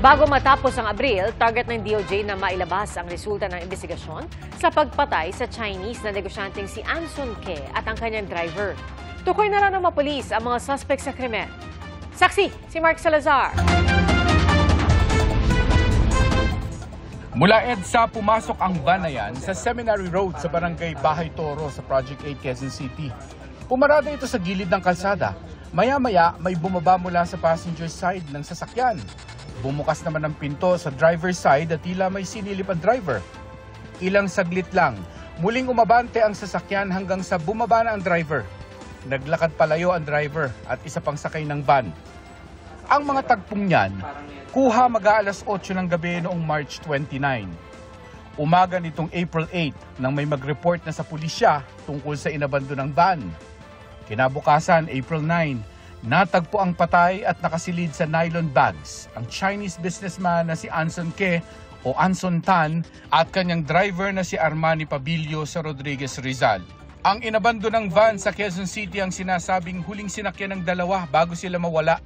Bago matapos ang Abril, target ng DOJ na mailabas ang resulta ng investigasyon sa pagpatay sa Chinese na negosyanteng si Anson Ke at ang kanyang driver. Tukoy na raw ng mga pulis ang mga suspect sa krimen. Saksi, si Mark Salazar. Mula EDSA, pumasok ang van na yan sa Seminary Road sa Barangay Bahay Toro sa Project 8, Quezon City. Pumarada ito sa gilid ng kalsada. Maya-maya, may bumaba mula sa passenger side ng sasakyan. Bumukas naman ang pinto sa driver's side at tila may sinilip ang driver. Ilang saglit lang, muling umabante ang sasakyan hanggang sa bumaba na ang driver. Naglakad palayo ang driver at isa pang sakay ng van. Ang mga tagpong niyan, kuha mag-aalas 8 ng gabi noong March 29. Umaga nitong April 8 nang may mag-report na sa pulisya tungkol sa inabandonang van. Kinabukasan, April 9, natagpo ang patay at nakasilid sa nylon bags ang Chinese businessman na si Anson Ke o Anson Tan at kanyang driver na si Armani Pabilio sa Rodriguez, Rizal. Ang inabandonang van sa Quezon City ang sinasabing huling sinakyan ng dalawa bago sila mawala.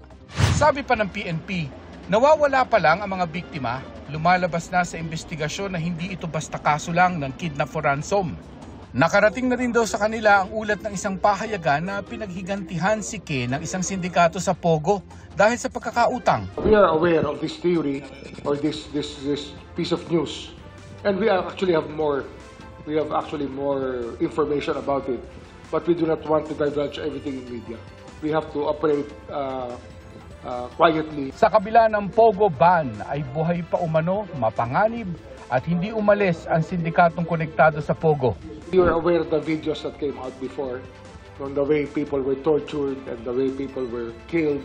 Sabi pa ng PNP, nawawala pa lang ang mga biktima, lumalabas na sa investigasyon na hindi ito basta kaso lang ng kidnap for ransom. Nakarating na rin daw sa kanila ang ulat ng isang pahayagan na pinaghigantihan si Ke ng isang sindikato sa Pogo dahil sa pagkakautang. We are aware of this theory or this piece of news, and we actually have more information about it, but we do not want to divulge everything in media. We have to operate quietly. Sa kabila ng Pogo ban ay buhay pa umano, mapanganib at hindi umalis ang sindikatong konektado sa Pogo. You are aware of the videos that came out before, from the way people were tortured and the way people were killed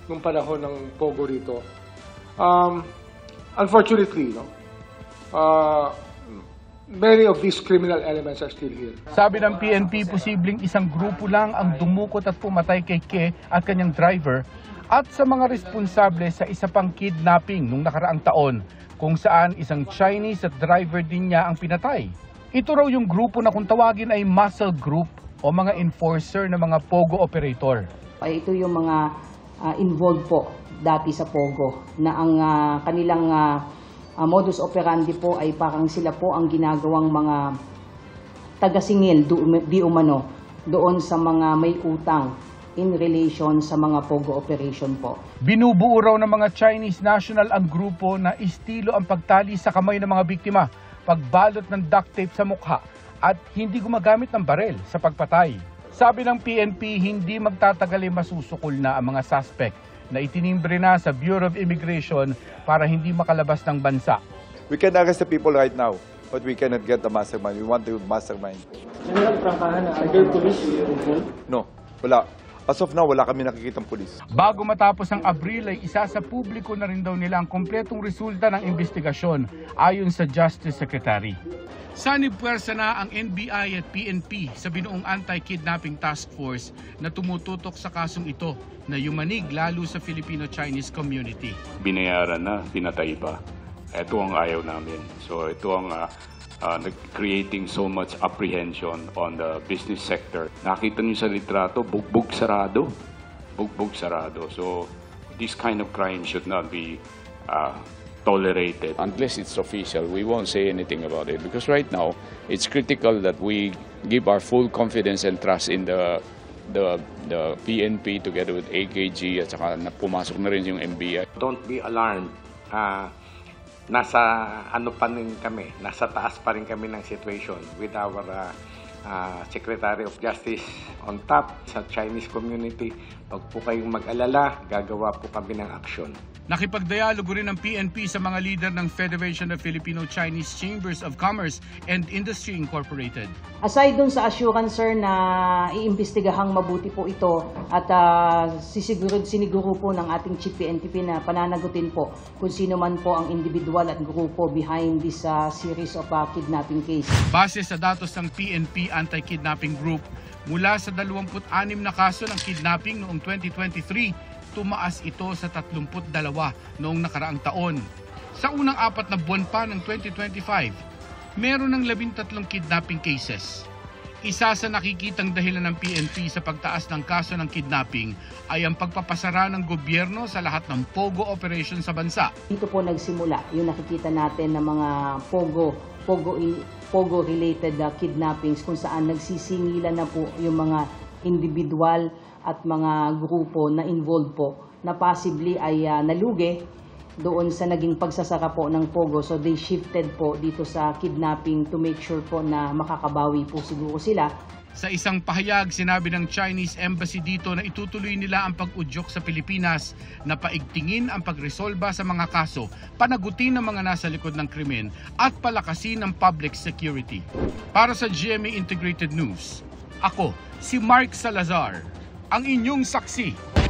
nung panahon ng Pogo rito. Unfortunately, many of these criminal elements are still here. Sabi ng PNP, posibleng isang grupo lang ang dumukot at pumatay kay Ke at kanyang driver at sa mga responsable sa isa pang kidnapping nung nakaraang taon kung saan isang Chinese at driver din niya ang pinatay. Ito raw yung grupo na kung tawagin ay muscle group o mga enforcer na mga Pogo operator. Ito yung mga involved po dati sa Pogo na ang kanilang modus operandi po ay parang sila po ang ginagawang mga tagasingil di umano doon sa mga may utang in relation sa mga Pogo operation po. Binubuo raw ng mga Chinese national ang grupo na estilo ang pagtali sa kamay ng mga biktima, pagbalot ng duct tape sa mukha at hindi gumagamit ng barel sa pagpatay. Sabi ng PNP, hindi magtatagal ay masusukol na ang mga suspect na itinimbre na sa Bureau of Immigration para hindi makalabas ng bansa. We can arrest the people right now, but we cannot get the mastermind. We want the mastermind. General, prangkahan na other police involved? No, wala. As of now, wala kami nakikitang pulis. Bago matapos ang Abril ay isa sa publiko na rin daw nila ang kompletong resulta ng investigasyon ayon sa Justice Secretary. Sanib puwersa na ang NBI at PNP sa binuong Anti-Kidnapping Task Force na tumututok sa kasong ito na yumanig lalo sa Filipino-Chinese community. Binayaran na, pinatay pa. Ito ang ayaw namin. So ito ang creating so much apprehension on the business sector. Nakita niyo sa litrato, bugbog sarado. Bugbog sarado. So this kind of crime should not be tolerated. Unless it's official, we won't say anything about it because right now it's critical that we give our full confidence and trust in the PNP together with AKG at saka pumasok na rin yung NBI. Don't be alarmed. Nasa ano pa rin kami, nasa taas pa rin kami ng situation with our Secretary of Justice on top sa Chinese community. Huwag po kayong mag-alala, gagawa po kami ng aksyon. Nakipagdialogo rin ng PNP sa mga leader ng Federation of Filipino-Chinese Chambers of Commerce and Industry Incorporated. Aside dun sa assurance, sir, na iimbestigahang mabuti po ito at siniguro po ng ating Chief PNP na pananagutin po kung sino man po ang individual at grupo behind this series of kidnapping case. Base sa datos ng PNP Anti-Kidnapping Group, mula sa 26 na kaso ng kidnapping noong 2023, tumaas ito sa 32 noong nakaraang taon. Sa unang 4 na buwan pa ng 2025, meron ng 13 kidnapping cases. Isa sa nakikitang dahilan ng PNP sa pagtaas ng kaso ng kidnapping ay ang pagpapasara ng gobyerno sa lahat ng POGO operation sa bansa. Dito po nagsimula yung nakikita natin ng mga POGO-related kidnappings kung saan nagsisingilan na po yung mga individual at mga grupo na involved po na possibly ay nalugi doon sa naging pagsasaka po ng POGO. So they shifted po dito sa kidnapping to make sure po na makakabawi po siguro sila. Sa isang pahayag, sinabi ng Chinese Embassy dito na itutuloy nila ang pag-udyok sa Pilipinas na paigtingin ang pagresolba sa mga kaso, panagutin ang mga nasa likod ng krimen at palakasin ang public security. Para sa GMA Integrated News, ako si Mark Salazar, ang inyong saksi.